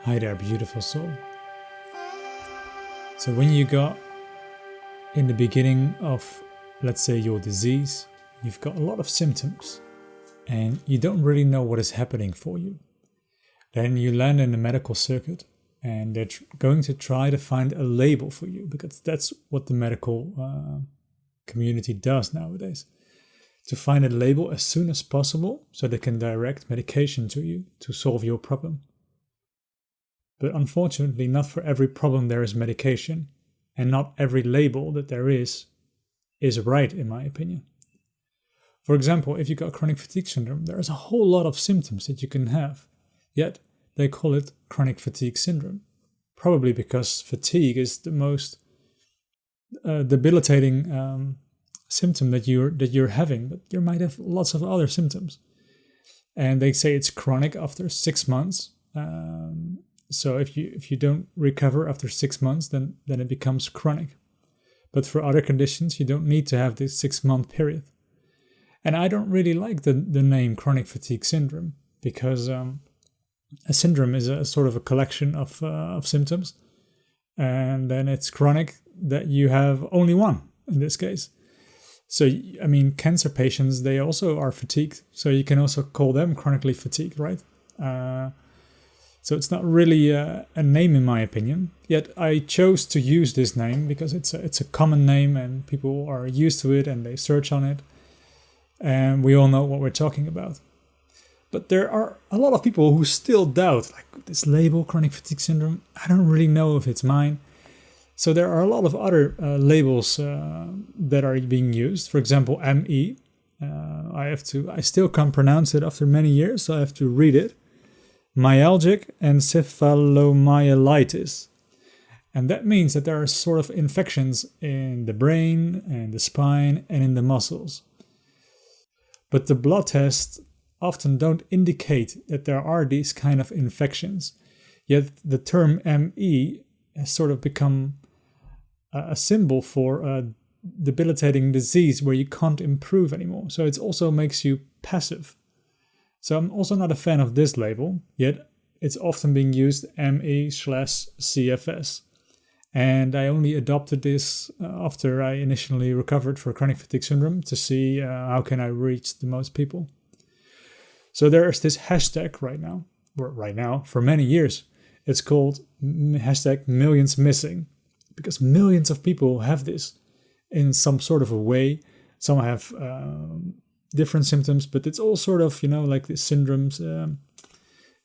Hi there, beautiful soul. So when you got in the beginning of, let's say, your disease, you've got a lot of symptoms and you don't really know what is happening for you. Then you land in the medical circuit and they're going to try to find a label for you, because that's what the medical community does nowadays. To find a label as soon as possible so they can direct medication to you to solve your problem. But unfortunately, not for every problem there is medication, and not every label that there is right, in my opinion. For example, if you got chronic fatigue syndrome, there is a whole lot of symptoms that you can have, yet they call it chronic fatigue syndrome. Probably because fatigue is the most debilitating symptom that you're having, but you might have lots of other symptoms. And they say it's chronic after 6 months. So if you don't recover after 6 months, then it becomes chronic. But for other conditions, you don't need to have this 6-month period. And I don't really like the name chronic fatigue syndrome, because a syndrome is a sort of a collection of symptoms. And then it's chronic that you have only one in this case. So, I mean, cancer patients, they also are fatigued. So you can also call them chronically fatigued, right? So it's not really a name, in my opinion. Yet I chose to use this name because it's a common name and people are used to it and they search on it. And we all know what we're talking about. But there are a lot of people who still doubt, like, this label, chronic fatigue syndrome, I don't really know if it's mine. So there are a lot of other labels that are being used. For example, ME. I still can't pronounce it after many years, so I have to read it. Myalgic encephalomyelitis. And that means that there are sort of infections in the brain and the spine and in the muscles. But the blood tests often don't indicate that there are these kind of infections. Yet the term ME has sort of become a symbol for a debilitating disease where you can't improve anymore. So it also makes you passive. So I'm also not a fan of this label, yet it's often being used ME/CFS. And I only adopted this after I initially recovered for chronic fatigue syndrome to see how can I reach the most people. So there is this hashtag right now, for many years. It's called hashtag millions missing, because millions of people have this in some sort of a way. Some have different symptoms, but it's all sort of, like these syndromes.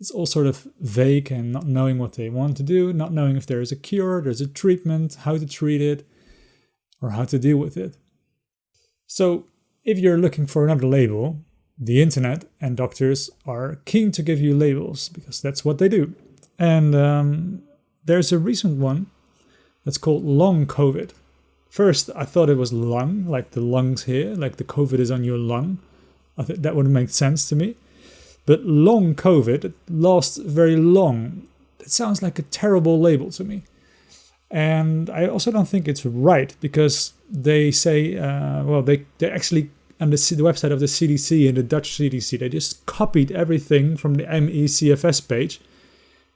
It's all sort of vague and not knowing what they want to do, not knowing if there is a cure, there's a treatment, how to treat it, or how to deal with it. So if you're looking for another label, the internet and doctors are keen to give you labels because that's what they do. And there's a recent one that's called long COVID. First, I thought it was lung, like the lungs here, like the COVID is on your lung. I think that would make sense to me. But long COVID, it lasts very long. It sounds like a terrible label to me. And I also don't think it's right, because they say, they actually, on the website of the CDC and the Dutch CDC, they just copied everything from the MECFS page,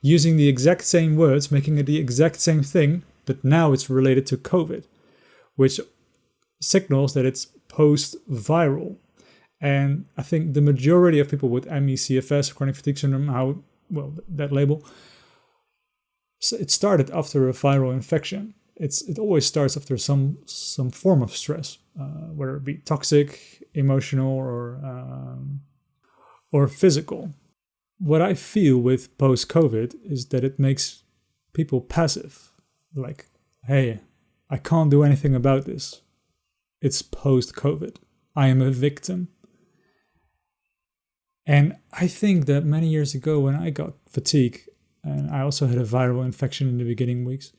using the exact same words, making it the exact same thing, but now it's related to COVID, which signals that it's post-viral. And I think the majority of people with MECFS, chronic fatigue syndrome, that label, so it started after a viral infection. It always starts after some form of stress, whether it be toxic, emotional, or physical. What I feel with post-COVID is that it makes people passive. Like, hey, I can't do anything about this. It's post-COVID. I am a victim. And I think that many years ago when I got fatigue, and I also had a viral infection in the beginning weeks,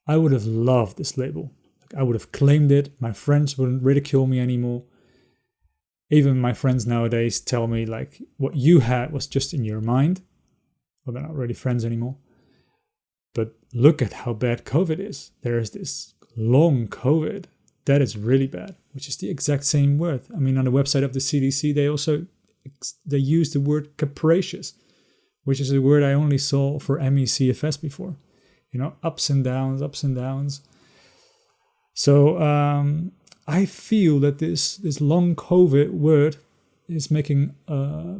I would have loved this label. I would have claimed it. My friends wouldn't ridicule me anymore. Even my friends nowadays tell me, like, what you had was just in your mind. Well, they're not really friends anymore. But look at how bad COVID is. There is this long COVID. That is really bad, which is the exact same word. I mean, on the website of the CDC, they use the word capricious, which is a word I only saw for ME/CFS before. Ups and downs, ups and downs. So I feel that this long COVID word is making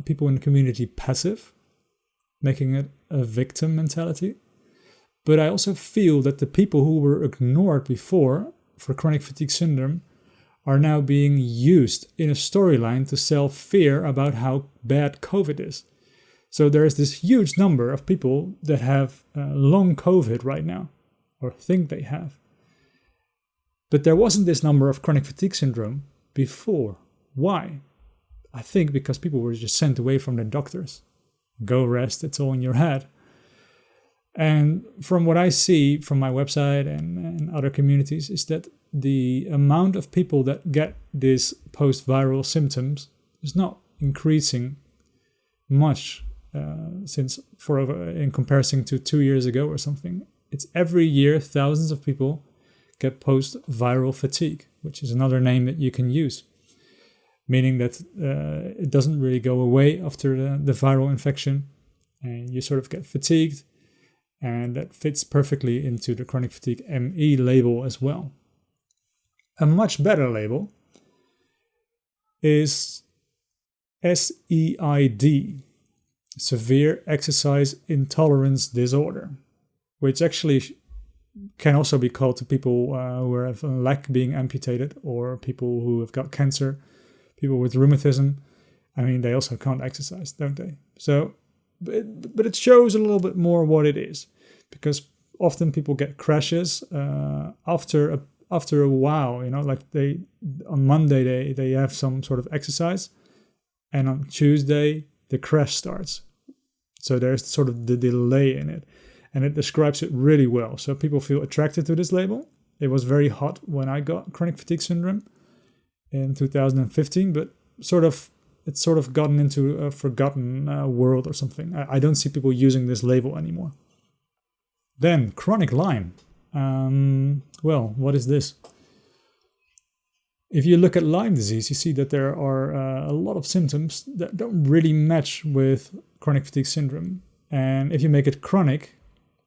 people in the community passive, making it a victim mentality. But I also feel that the people who were ignored before for chronic fatigue syndrome are now being used in a storyline to sell fear about how bad COVID is. So there is this huge number of people that have long COVID right now, or think they have. But there wasn't this number of chronic fatigue syndrome before. Why? I think because people were just sent away from their doctors. Go rest, it's all in your head. And from what I see from my website and other communities is that the amount of people that get these post-viral symptoms is not increasing much in comparison to 2 years ago or something. It's every year thousands of people get post-viral fatigue, which is another name that you can use, meaning that it doesn't really go away after the viral infection, and you sort of get fatigued, and that fits perfectly into the chronic fatigue ME label as well. A much better label is SEID, Severe Exercise Intolerance Disorder, which actually can also be called to people who have a leg being amputated, or people who have got cancer, people with rheumatism. I mean, they also can't exercise, don't they? So, but it shows a little bit more what it is, because often people get crashes after a while. Like on Monday they have some sort of exercise, and on Tuesday the crash starts. So there's sort of the delay in it. And it describes it really well. So people feel attracted to this label. It was very hot when I got chronic fatigue syndrome in 2015, but it's sort of gotten into a forgotten world or something. I don't see people using this label anymore. Then chronic Lyme. Well, what is this? If you look at Lyme disease, you see that there are a lot of symptoms that don't really match with chronic fatigue syndrome. And if you make it chronic,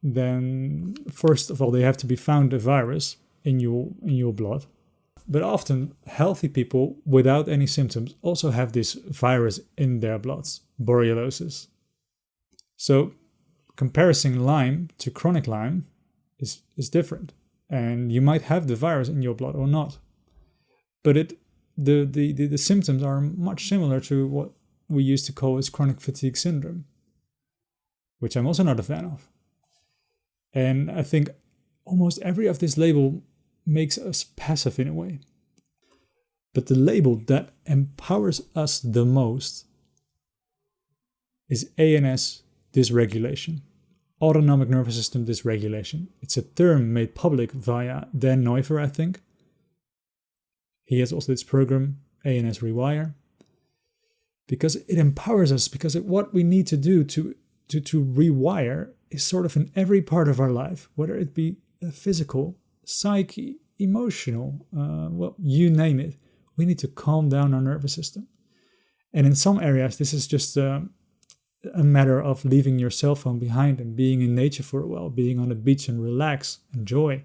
then first of all, they have to be found a virus in your blood. But often healthy people without any symptoms also have this virus in their bloods, borreliosis. So comparing Lyme to chronic Lyme is different. And you might have the virus in your blood or not. But the symptoms are much similar to what we used to call as chronic fatigue syndrome, which I'm also not a fan of. And I think almost every of this label makes us passive in a way. But the label that empowers us the most is ANS dysregulation, autonomic nervous system dysregulation. It's a term made public via Dan Neufer, I think. He has also this program, ANS Rewire, because it empowers us, because what we need to do to rewire is sort of in every part of our life, whether it be physical, psyche, emotional, you name it. We need to calm down our nervous system. And in some areas, this is just a matter of leaving your cell phone behind and being in nature for a while, being on the beach and relax, enjoy.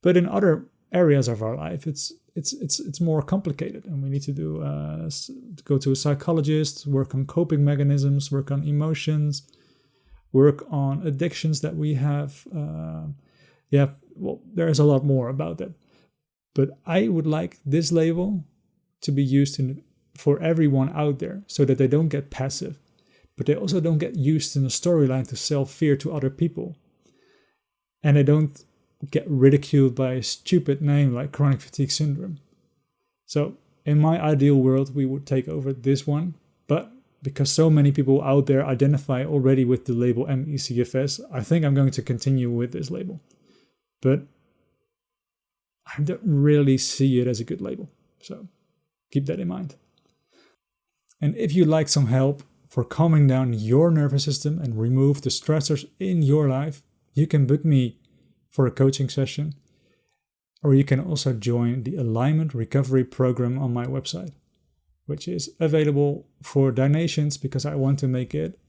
But in other areas of our life, it's more complicated, and we need to go to a psychologist, work on coping mechanisms, work on emotions, work on addictions that we have. There is a lot more about that. But I would like this label to be used for everyone out there, so that they don't get passive, but they also don't get used in a storyline to sell fear to other people. And they don't get ridiculed by a stupid name like chronic fatigue syndrome. So in my ideal world, we would take over this one, but because so many people out there identify already with the label ME/CFS, I think I'm going to continue with this label. But I don't really see it as a good label, so keep that in mind. And if you'd like some help for calming down your nervous system and remove the stressors in your life, you can book me for a coaching session, or you can also join the Alignment Recovery Program on my website, which is available for donations because I want to make it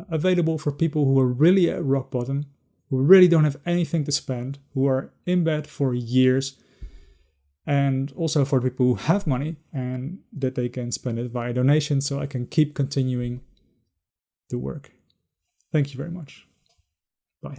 available for people who are really at rock bottom, who really don't have anything to spend, who are in bed for years, and also for people who have money and that they can spend it via donations so I can keep continuing the work. Thank you very much. Bye.